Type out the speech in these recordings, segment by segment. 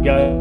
Ya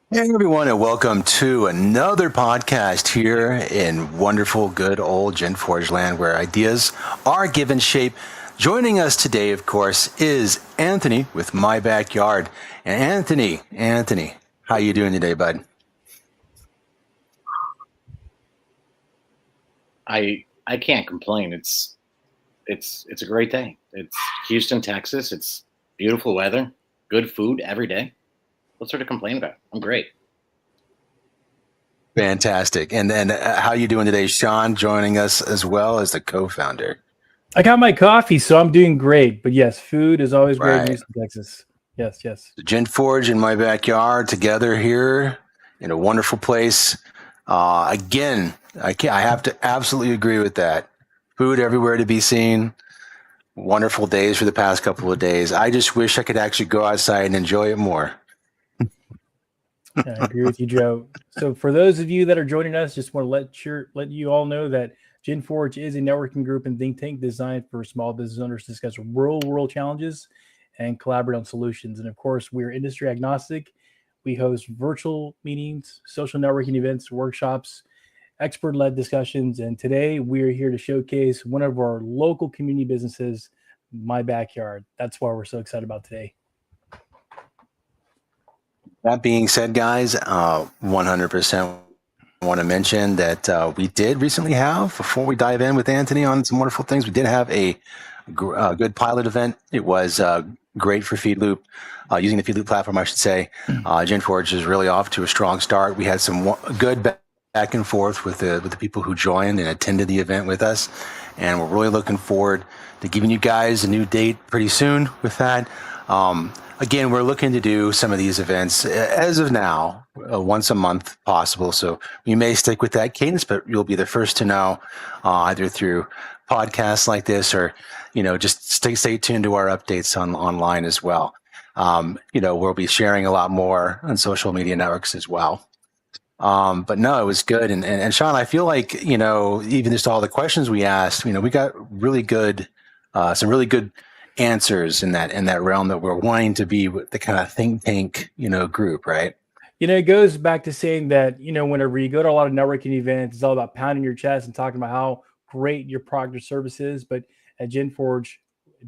Hey everyone, and welcome to another podcast here in wonderful, good old Gentforge land where ideas are given shape. Joining us today, of course, is Anthony with My Backyard. And Anthony, how you doing today, bud? I can't complain. It's a great day. It's Houston, Texas. It's beautiful weather, good food every day. What sort of complain about? I'm great. Fantastic. And then how you doing today, Sean? Joining us as well as the co-founder. I got my coffee, so I'm doing great. But yes, food is always great in Right. Houston, Texas. Yes, yes. Gentforge and My Backyard together here in a wonderful place. Again, I have to absolutely agree with that. Food everywhere to be seen. Wonderful days for the past couple of days. I just wish I could actually go outside and enjoy it more. I agree with you, Joe. So for those of you that are joining us, just want to let you all know that Gentforge is a networking group and think tank designed for small business owners to discuss real world challenges and collaborate on solutions. And of course, we're industry agnostic. We host virtual meetings, social networking events, workshops, expert led discussions. And today we are here to showcase one of our local community businesses, My Backyard. That's why we're so excited about today. That being said, guys, 100% want to mention that we did recently have, before we dive in with Anthony on some wonderful things, we did have a good pilot event. It was great for FeedLoop, using the FeedLoop platform, I should say. Gentforge is really off to a strong start. We had some good back and forth with the people who joined and attended the event with us, and we're really looking forward to giving you guys a new date pretty soon with that. Again, we're looking to do some of these events as of now, once a month possible. So we may stick with that cadence, but you'll be the first to know either through podcasts like this or, just stay tuned to our updates online as well. We'll be sharing a lot more on social media networks as well. But no, it was good. And Sean, I feel like, even just all the questions we asked, we got really good, some really good answers in that realm that we're wanting to be with the kind of think tank, group, right? It goes back to saying that, whenever you go to a lot of networking events, it's all about pounding your chest and talking about how great your product or service is. But at Genforge,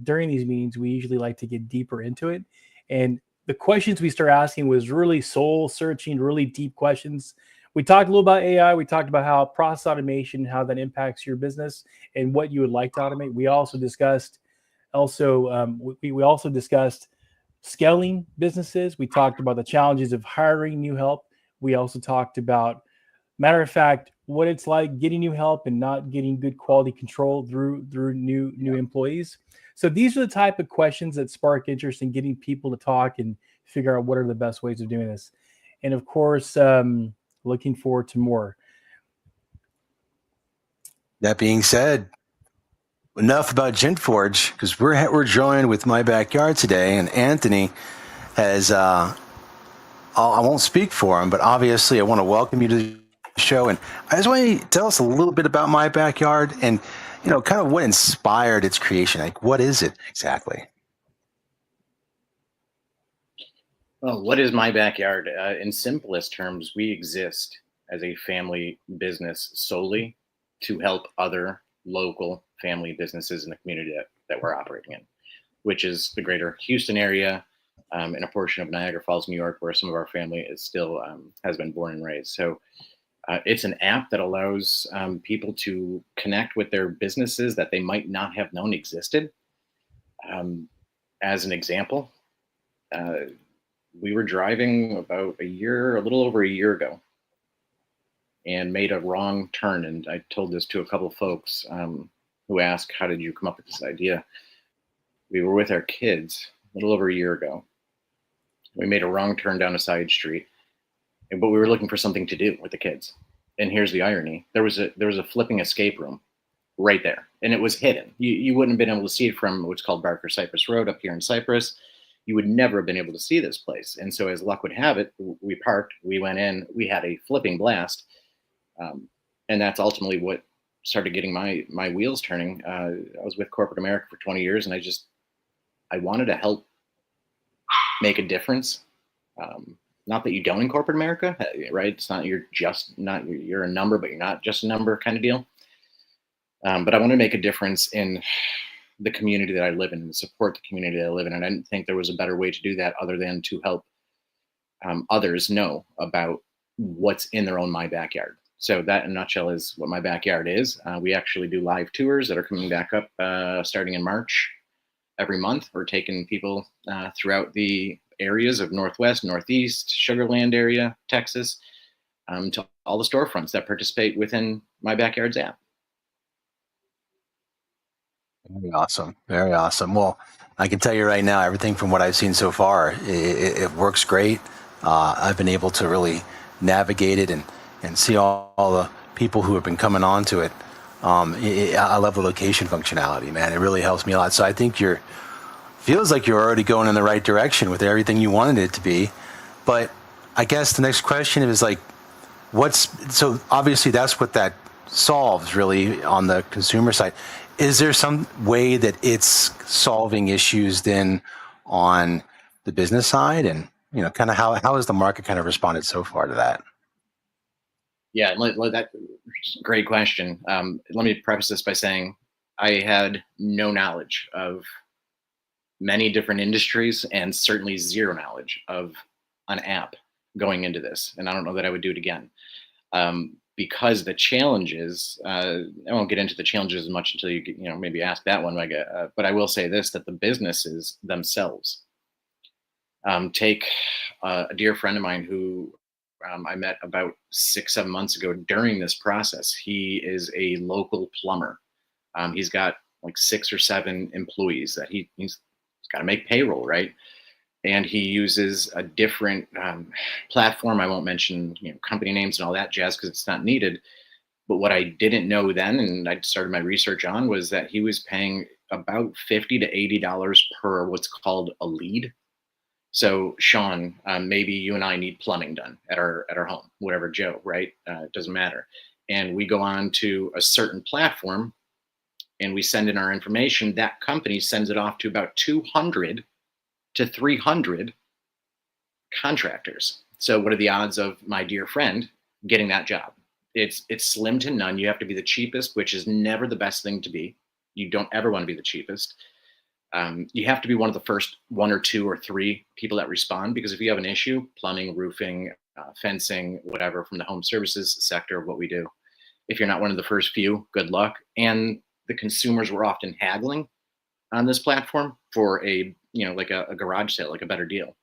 during these meetings, we usually like to get deeper into it. And the questions we start asking was really soul searching, really deep questions. We talked a little about AI. We talked about how process automation, how that impacts your business and what you would like to automate. We also discussed we also discussed scaling businesses. We talked about the challenges of hiring new help. We also talked about, matter of fact, what it's like getting new help and not getting good quality control through new employees. So these are the type of questions that spark interest in getting people to talk and figure out what are the best ways of doing this. And of course, looking forward to more. That being said, enough about Gentforge, because we're joined with My Backyard today, and Anthony has. I won't speak for him, but obviously I want to welcome you to the show, and I just want you to tell us a little bit about My Backyard and kind of what inspired its creation. Like, what is it exactly? Well, what is My Backyard? In simplest terms, we exist as a family business solely to help other local family businesses in the community that we're operating in, which is the greater Houston area, and a portion of Niagara Falls, New York, where some of our family is still has been born and raised. So it's an app that allows people to connect with their businesses that they might not have known existed. As an example, we were driving about a little over a year ago, and made a wrong turn. And I told this to a couple of folks who asked, "How did you come up with this idea?" We were with our kids a little over a year ago. We made a wrong turn down a side street, but we were looking for something to do with the kids. And here's the irony: there was a flipping escape room right there, and it was hidden. You wouldn't have been able to see it from what's called Barker Cypress Road up here in Cypress. You would never have been able to see this place. And so, as luck would have it, we parked, we went in, we had a flipping blast. And that's ultimately what started getting my wheels turning. I was with corporate America for 20 years, and I wanted to help make a difference. not that you don't in corporate America, right? It's not you're a number, but you're not just a number kind of deal. But I want to make a difference in the community that I live in and support the community that I live in. And I didn't think there was a better way to do that other than to help others know about what's in their own My Backyard. So that in a nutshell is what My Backyard is. We actually do live tours that are coming back up starting in March every month. We're taking people throughout the areas of Northwest, Northeast, Sugar Land area, Texas, to all the storefronts that participate within My Backyard's app. Very awesome. Very awesome. Well, I can tell you right now, everything from what I've seen so far, it works great. I've been able to really navigate it and see all the people who have been coming on to it. I love the location functionality, man. It really helps me a lot. So I think feels like you're already going in the right direction with everything you wanted it to be. But I guess the next question is like, so obviously that's what that solves really on the consumer side. Is there some way that it's solving issues then on the business side? And, kind of how has the market kind of responded so far to that? Yeah, that's a great question. Let me preface this by saying I had no knowledge of many different industries and certainly zero knowledge of an app going into this. And I don't know that I would do it again. Because the challenges, I won't get into the challenges as much until you maybe ask that one, but I will say this, that the businesses themselves, take a dear friend of mine who I met about 6-7 months ago during this process. He is a local plumber. He's got like 6 or 7 employees that he's got to make payroll, right? And he uses a different platform. I won't mention company names and all that jazz because it's not needed. But what I didn't know then, and I started my research on, was that he was paying about $50 to $80 per what's called a lead. So Sean, maybe you and I need plumbing done at our home, whatever, Joe, right? It doesn't matter. And we go on to a certain platform and we send in our information. That company sends it off to about 200 to 300 contractors. So what are the odds of my dear friend getting that job? It's slim to none. You have to be the cheapest, which is never the best thing to be. You don't ever want to be the cheapest. You have to be one of the first 1 or 2 or 3 people that respond, because if you have an issue, plumbing, roofing, fencing, whatever, from the home services sector of what we do, if you're not one of the first few, good luck. And the consumers were often haggling on this platform for like a garage sale, like a better deal.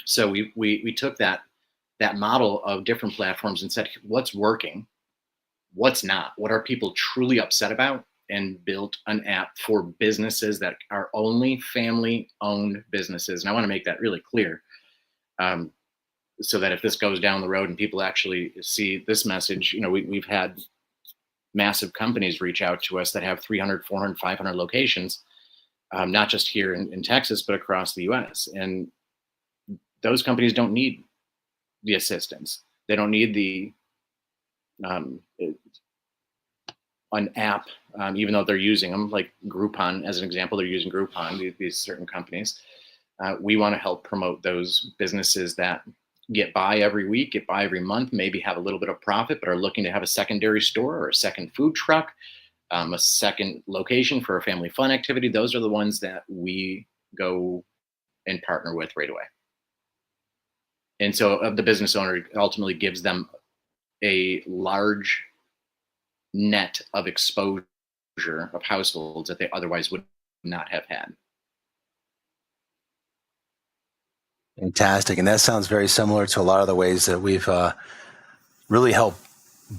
So we took that model of different platforms and said, what's working, what's not, what are people truly upset about, and built an app for businesses that are only family-owned businesses. And I want to make that really clear, so that if this goes down the road and people actually see this message, we've had massive companies reach out to us that have 300, 400, 500 locations. Not just here in Texas, but across the US. And those companies don't need the assistance. They don't need an app, even though they're using them, like Groupon, as an example. They're using Groupon, these certain companies. We want to help promote those businesses that get by every week, get by every month, maybe have a little bit of profit, but are looking to have a secondary store or a second food truck, a second location for a family fun activity. Those are the ones that we go and partner with right away. And so the business owner ultimately gives them a large net of exposure of households that they otherwise would not have had. Fantastic. And that sounds very similar to a lot of the ways that we've really helped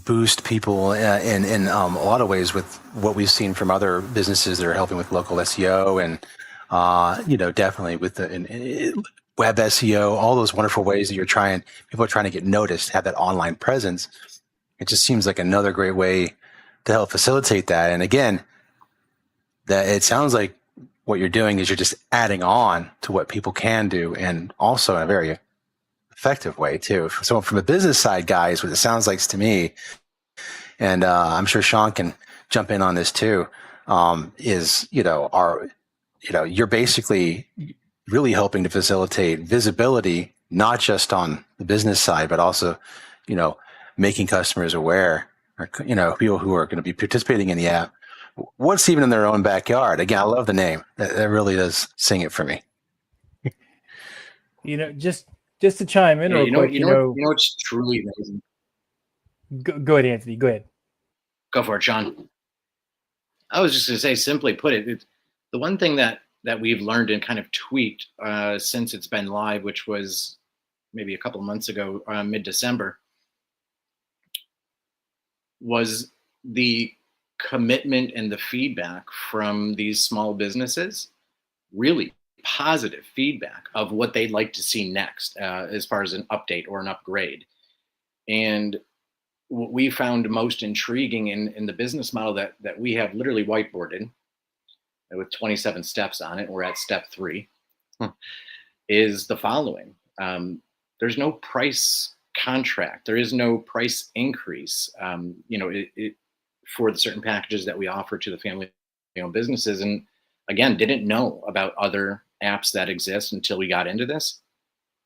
boost people in a lot of ways with what we've seen from other businesses that are helping with local SEO and, definitely with the web SEO, all those wonderful ways that people are trying to get noticed, have that online presence. It just seems like another great way to help facilitate that. And again, that it sounds like what you're doing is you're just adding on to what people can do, and also in a very effective way too. So from a business side, guys, what it sounds like to me, and I'm sure Sean can jump in on this too, is you're basically really helping to facilitate visibility, not just on the business side, but also, making customers aware, or, people who are going to be participating in the app, what's even in their own backyard. Again, I love the name. That really does sing it for me. Just to chime in real quick, what's truly amazing. Go ahead, Anthony. Go ahead. Go for it, Sean. I was just going to say, simply put it, the one thing that we've learned and kind of tweaked since it's been live, which was maybe a couple of months ago, mid-December, was the commitment and the feedback from these small businesses, really positive feedback of what they'd like to see next as far as an update or an upgrade. And what we found most intriguing in the business model that we have literally whiteboarded with 27 steps on it, we're at step 3, is the following. There's no price contract. There is no price increase, for the certain packages that we offer to the family-owned businesses. And again, didn't know about other apps that exist until we got into this.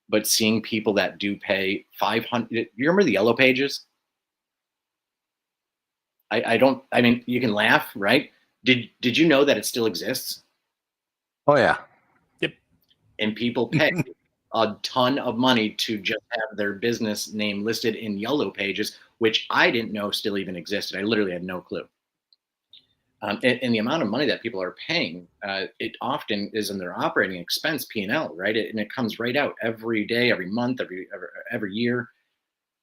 But seeing people that do pay $500, you remember the Yellow Pages? I mean, you can laugh, right? Did you know that it still exists? Oh yeah. Yep. And people pay a ton of money to just have their business name listed in Yellow Pages, which I didn't know still even existed. I literally had no clue. And the amount of money that people are paying, it often is in their operating expense P&L, right? And it comes right out every day, every month, every year.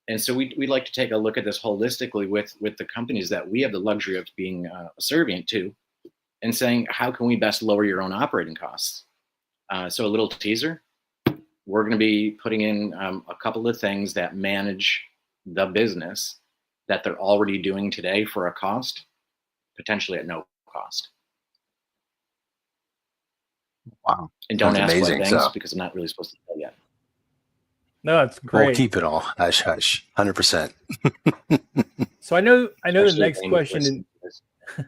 And so we like to take a look at this holistically with the companies that we have the luxury of being a servient to, and saying, how can we best lower your own operating costs? So a little teaser, we're going to be putting in a couple of things that manage the business that they're already doing today for a cost, potentially at no cost. Wow. And don't That's ask what amazing. things, because I'm not really supposed to tell yet. No, it's great. We'll keep it all hush hush, 100%. So I know Especially the next if question. listen to this. I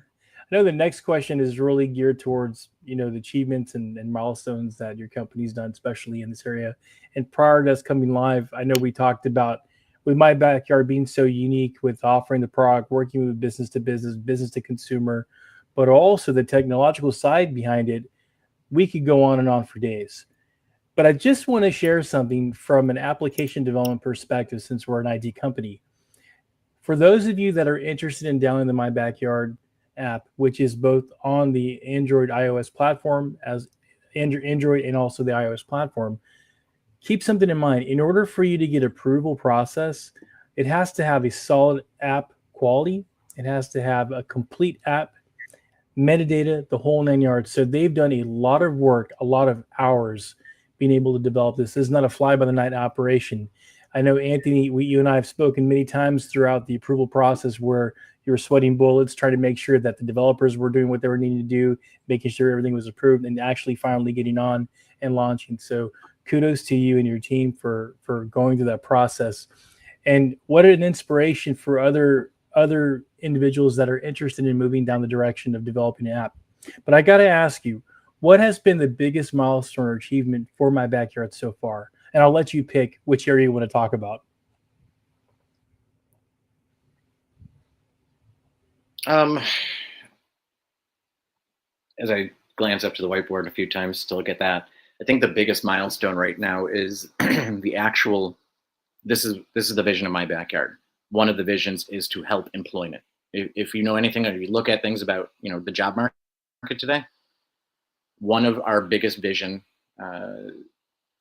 know the next question is really geared towards, the achievements and milestones that your company's done, especially in this area. And prior to us coming live, I know we talked about with My Backyard being so unique with offering the product, working with business to business, business to consumer, but also the technological side behind it. We could go on and on for days. But I just want to share something from an application development perspective, since we're an IT company. For those of you that are interested in downloading the My Backyard app, which is both on the Android iOS platform, as Android and also the iOS platform, keep something in mind. In order for you to get approval process, it has to have a solid app quality. It has to have a complete app metadata, the whole 9 yards. So they've done a lot of work, a lot of hours being able to develop this. This is not a fly-by-the-night operation. I know, Anthony, you and I have spoken many times throughout the approval process where you were sweating bullets, trying to make sure that the developers were doing what they were needing to do, making sure everything was approved, and actually finally getting on and launching. So kudos to you and your team for going through that process. And what an inspiration for other individuals that are interested in moving down the direction of developing an app. But I got to ask you, what has been the biggest milestone or achievement for My Backyard so far? And I'll let you pick which area you want to talk about. As I glance up to the whiteboard a few times to look at that, I think the biggest milestone right now is the actual. This is the vision of My Backyard. One of the visions is to help employment. If you know anything, or you look at things about the job market today, one of our biggest vision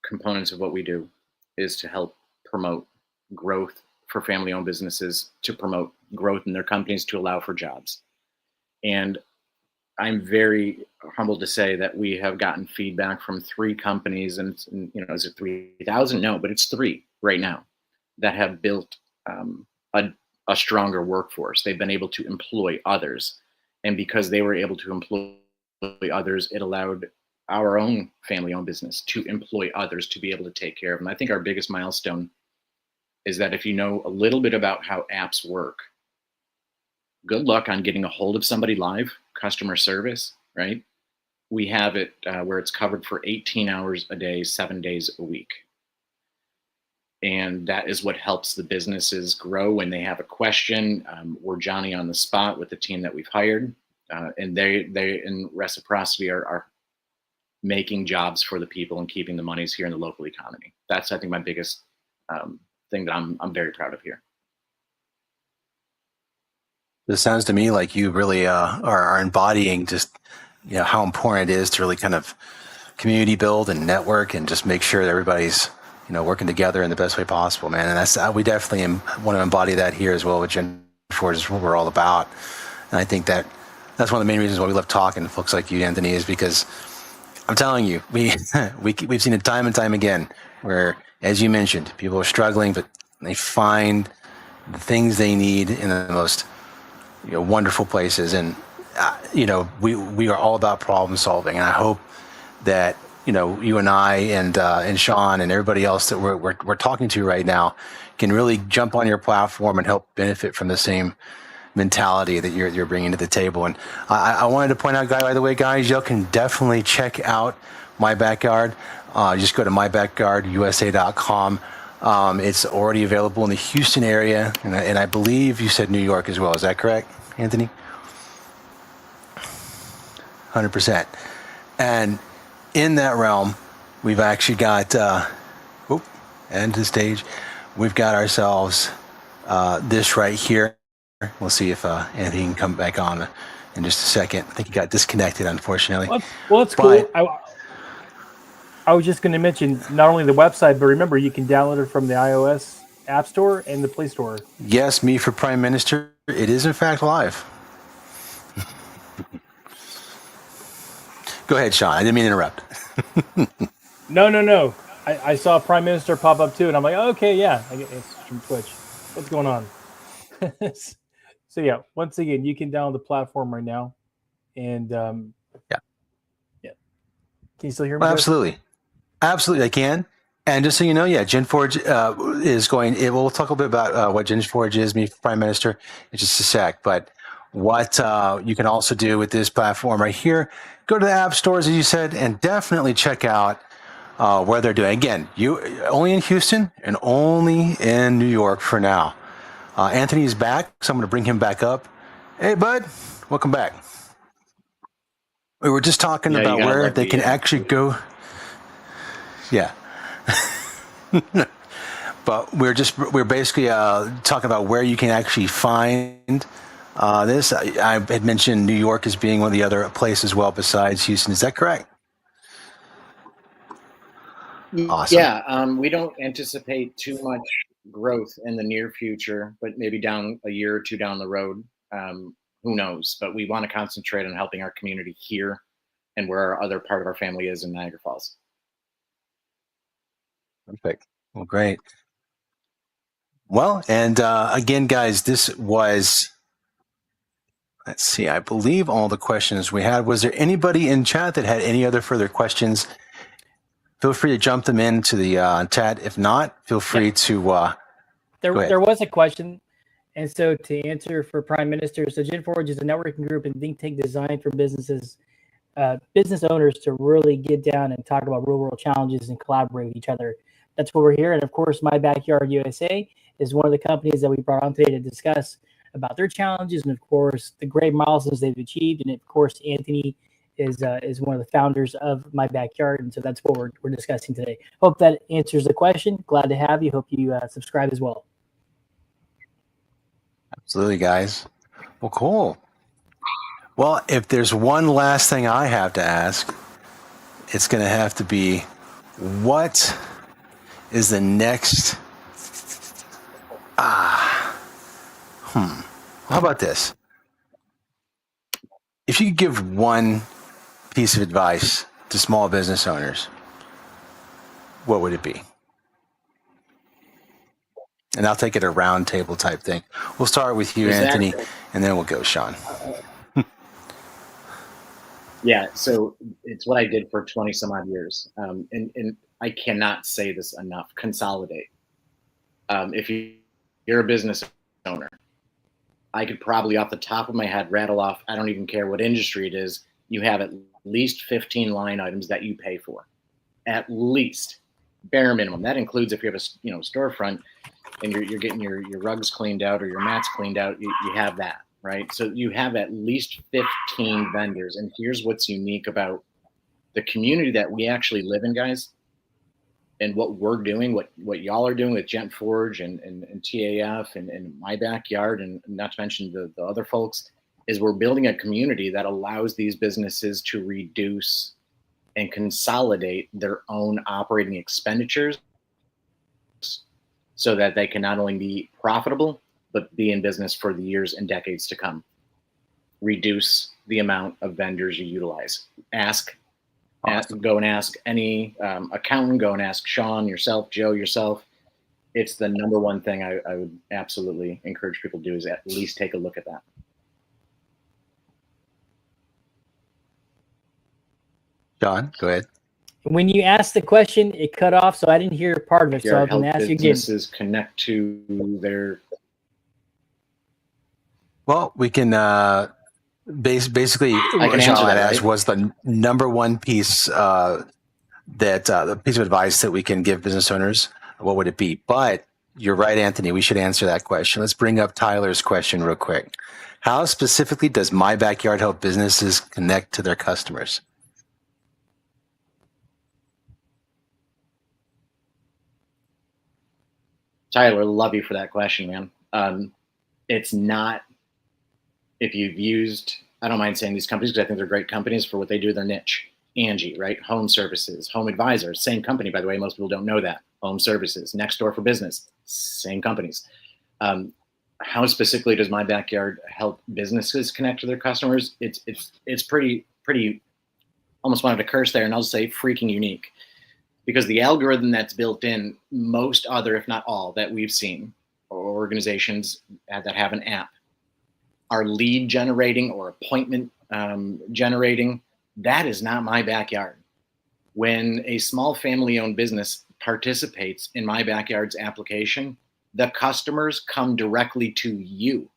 components of what we do is to help promote growth for family-owned businesses, to promote growth in their companies, to allow for jobs. And I'm very humbled to say that we have gotten feedback from 3 companies, and is it 3,000? No, but it's 3 right now that have built a stronger workforce. They've been able to employ others, and because they were able to employ others, it allowed our own family-owned business to employ others to be able to take care of them. I think our biggest milestone is that if you know a little bit about how apps work, good luck on getting a hold of somebody live, customer service, right? We have it where it's covered for 18 hours a day, 7 days a week. And that is what helps the businesses grow when they have a question. We're Johnny on the spot with the team that we've hired. And they in reciprocity are making jobs for the people and keeping the monies here in the local economy. That's, I think, my biggest thing that I'm very proud of here. It sounds to me like you really are embodying just how important it is to really kind of community build and network and just make sure that everybody's working together in the best way possible, man. And that's we definitely want to embody that here as well with Gentforge. Is what we're all about. And I think that's one of the main reasons why we love talking to folks like you, Anthony, is because I'm telling you, we've seen it time and time again where, as you mentioned, people are struggling, but they find the things they need in the most wonderful places. And we are all about problem solving. And I hope that you and I and Sean and everybody else that we're talking to right now can really jump on your platform and help benefit from the same mentality that you're bringing to the table. And I wanted to point out, by the way, guys, y'all can definitely check out My Backyard. Just go to mybackyardusa.com. It's already available in the Houston area, and I believe you said New York as well. Is that correct, Anthony? 100%. And in that realm, we've actually got, end the stage, we've got ourselves this right here. We'll see if Anthony can come back on in just a second. I think he got disconnected, unfortunately. Well, it's cool. I was just going to mention not only the website, but remember, you can download it from the iOS App Store and the Play Store. Yes, Me for Prime Minister. It is, in fact, live. Go ahead, Sean. I didn't mean to interrupt. No. I saw Prime Minister pop up too, and I'm like, okay, yeah, it's from Twitch. What's going on? So yeah, once again, you can download the platform right now, and yeah. Can you still hear me? Absolutely, I can. And just so you know, Gentforge is going. We'll talk a little bit about what Gentforge is, Me for Prime Minister, in just a sec. But what you can also do with this platform right here, go to the app stores, as you said, and definitely check out where they're doing. Again, you only in Houston and only in New York for now. Anthony's back, so I'm going to bring him back up. Hey, bud, welcome back. We were just talking about where they can actually go. Yeah. But we're basically talking about where you can actually find this. I had mentioned New York as being one of the other places as well besides Houston. Is that correct? Awesome. Yeah, we don't anticipate too much growth in the near future, but maybe down a year or two down the road. Who knows? But we want to concentrate on helping our community here and where our other part of our family is in Niagara Falls. Perfect. Well, great. Well, and again, guys, this was, let's see, I believe all the questions we had. Was there anybody in chat that had any other further questions? Feel free to jump them into the chat. If not, feel free to. There was a question. And so to answer for Prime Minister, so Gentforge is a networking group and think tank designed for business owners to really get down and talk about real world challenges and collaborate with each other. That's what we're here. And of course, My Backyard USA is one of the companies that we brought on today to discuss about their challenges and of course the great milestones they've achieved. And of course, Anthony is one of the founders of My Backyard. And so that's what we're discussing today. Hope that answers the question. Glad to have you. Hope you subscribe as well. Absolutely, guys. Well, cool. Well, if there's one last thing I have to ask, it's going to have to be, what is the next? How about this? If you could give one piece of advice to small business owners, what would it be? And I'll take it a round table type thing. We'll start with you, Anthony, and then we'll go, Sean. Yeah, so it's what I did for 20 some odd years. And I cannot say this enough. Consolidate. If you're a business owner, I could probably off the top of my head rattle off, I don't even care what industry it is, you have at least 15 line items that you pay for. At least. bare minimum. That includes if you have a storefront and you're getting your rugs cleaned out or your mats cleaned out, you have that, right? So you have at least 15 vendors. And here's what's unique about the community that we actually live in, guys, and what we're doing, what y'all are doing with Gentforge and TAF and My Backyard, and not to mention the other folks, is we're building a community that allows these businesses to reduce and consolidate their own operating expenditures so that they can not only be profitable, but be in business for the years and decades to come. Reduce the amount of vendors you utilize. Go and ask any accountant, go and ask Sean, yourself, Joe, yourself. It's the number one thing I would absolutely encourage people to do, is at least take a look at that. John, go ahead. When you asked the question, it cut off, so I didn't hear part of it. So I was going to ask you again. Businesses connect to their. Well, we can basically. I can answer that. Asked was the number one piece the piece of advice that we can give business owners. What would it be? But you're right, Anthony. We should answer that question. Let's bring up Tyler's question real quick. How specifically does My Backyard help businesses connect to their customers? Tyler, love you for that question, man. It's not, if you've used, I don't mind saying these companies because I think they're great companies for what they do, their niche. Angie, right? Home Services, Home Advisor, same company, by the way. Most people don't know that. Home Services, Next Door for Business, same companies. How specifically does My Backyard help businesses connect to their customers? It's pretty, almost wanted to curse there, and I'll say freaking unique. Because the algorithm that's built in, most other, if not all, that we've seen, or organizations that have an app, are lead generating or appointment generating. That is not My Backyard. When a small family-owned business participates in My Backyard's application, the customers come directly to you.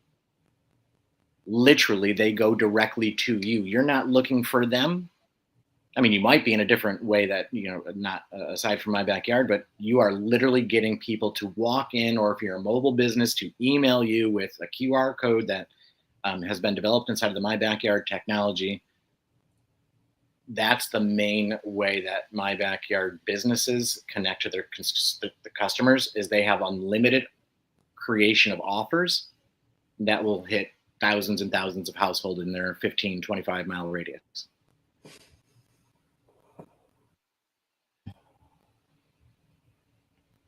Literally, they go directly to you. You're not looking for them. I mean, you might be in a different way that, not aside from My Backyard, but you are literally getting people to walk in, or if you're a mobile business, to email you with a QR code that has been developed inside of the My Backyard technology. That's the main way that My Backyard businesses connect to the customers, is they have unlimited creation of offers that will hit thousands and thousands of households in their 15, 25-mile radius.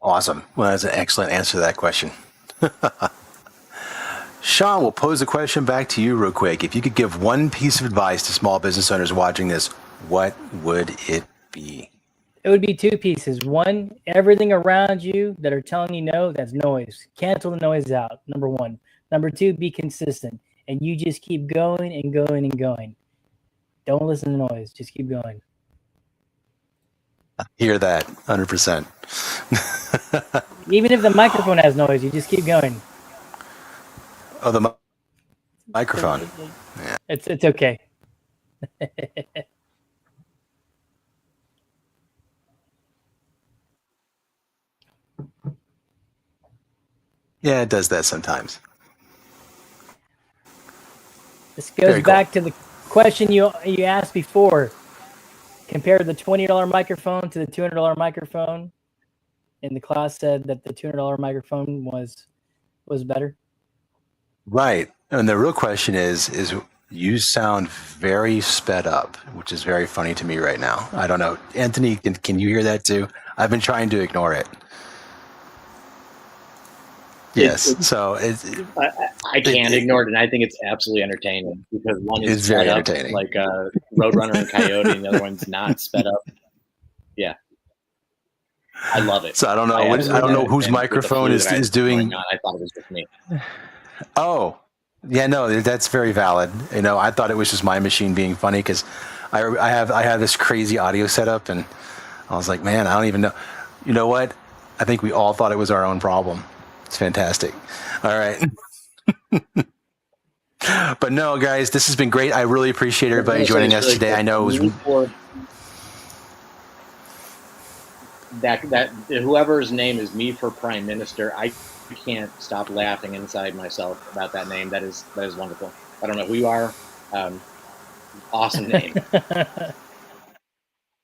Awesome. Well, that's an excellent answer to that question. Sean, we'll pose a question back to you real quick. If you could give one piece of advice to small business owners watching this, what would it be? It would be two pieces. One, everything around you that are telling you no, that's noise. Cancel the noise out, number one. Number two, be consistent. And you just keep going and going and going. Don't listen to noise. Just keep going. I hear that 100%. Even if the microphone has noise, you just keep going. Oh, the microphone. Yeah. It's okay. Yeah, it does that sometimes. This goes back to the question you asked before. Compare the $20 microphone to the $200 microphone, and the class said that the $200 microphone was better. Right. And the real question is you sound very sped up, which is very funny to me right now. I don't know. Anthony, can you hear that too? I've been trying to ignore it. Yes. I can't ignore it, and I think it's absolutely entertaining because one is very sped entertaining, up, like Roadrunner and Coyote, and the other one's not sped up. Yeah, I love it. So I don't know. I don't know whose microphone is doing. I thought it was just me. Oh, yeah, no, that's very valid. I thought it was just my machine being funny because I have this crazy audio setup, and I was like, man, I don't even know. You know what? I think we all thought it was our own problem. It's fantastic. All right. But no, guys, this has been great. I really appreciate everybody joining us today. I know it was. that whoever's name is me for prime minister, I can't stop laughing inside myself about that name. That is wonderful. I don't know who you are. Awesome name.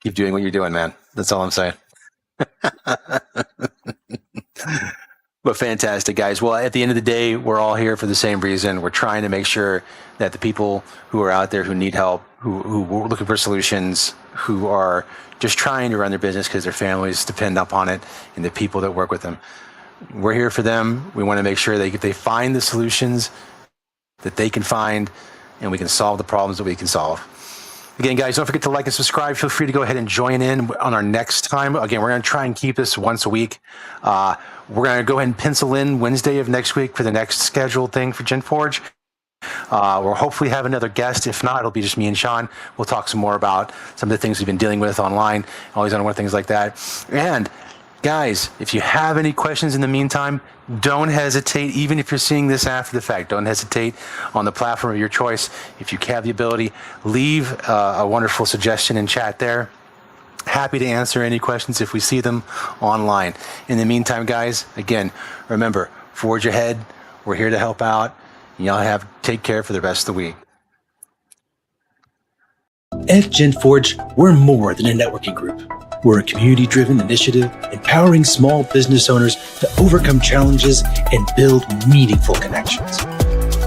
Keep doing what you're doing, man. That's all I'm saying. But fantastic, guys. Well, at the end of the day, we're all here for the same reason. We're trying to make sure that the people who are out there who need help, who are looking for solutions, who are just trying to run their business because their families depend upon it, and the people that work with them, we're here for them. We want to make sure that they find the solutions that they can find, and we can solve the problems that we can solve. Again, guys, don't forget to like and subscribe. Feel free to go ahead and join in on our next time. Again, we're going to try and keep this once a week. We're going to go ahead and pencil in Wednesday of next week for the next scheduled thing for Gentforge. We'll hopefully have another guest. If not, it'll be just me and Sean. We'll talk some more about some of the things we've been dealing with online, all these other things like that. And guys, if you have any questions in the meantime, don't hesitate. Even if you're seeing this after the fact, don't hesitate on the platform of your choice. If you have the ability, leave a wonderful suggestion in chat there. Happy to answer any questions if we see them online. In the meantime, guys, again, remember, forge ahead. We're here to help out. Y'all take care for the rest of the week. At Gentforge, we're more than a networking group. We're a community-driven initiative empowering small business owners to overcome challenges and build meaningful connections.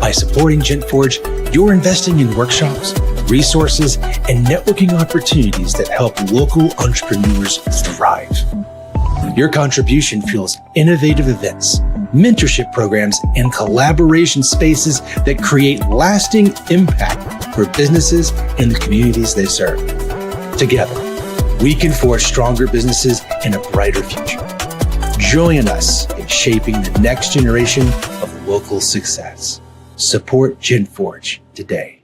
By supporting Gentforge, you're investing in workshops, resources, and networking opportunities that help local entrepreneurs thrive. Your contribution fuels innovative events, mentorship programs, and collaboration spaces that create lasting impact for businesses and the communities they serve. Together, we can forge stronger businesses and a brighter future. Join us in shaping the next generation of local success. Support Gentforge today.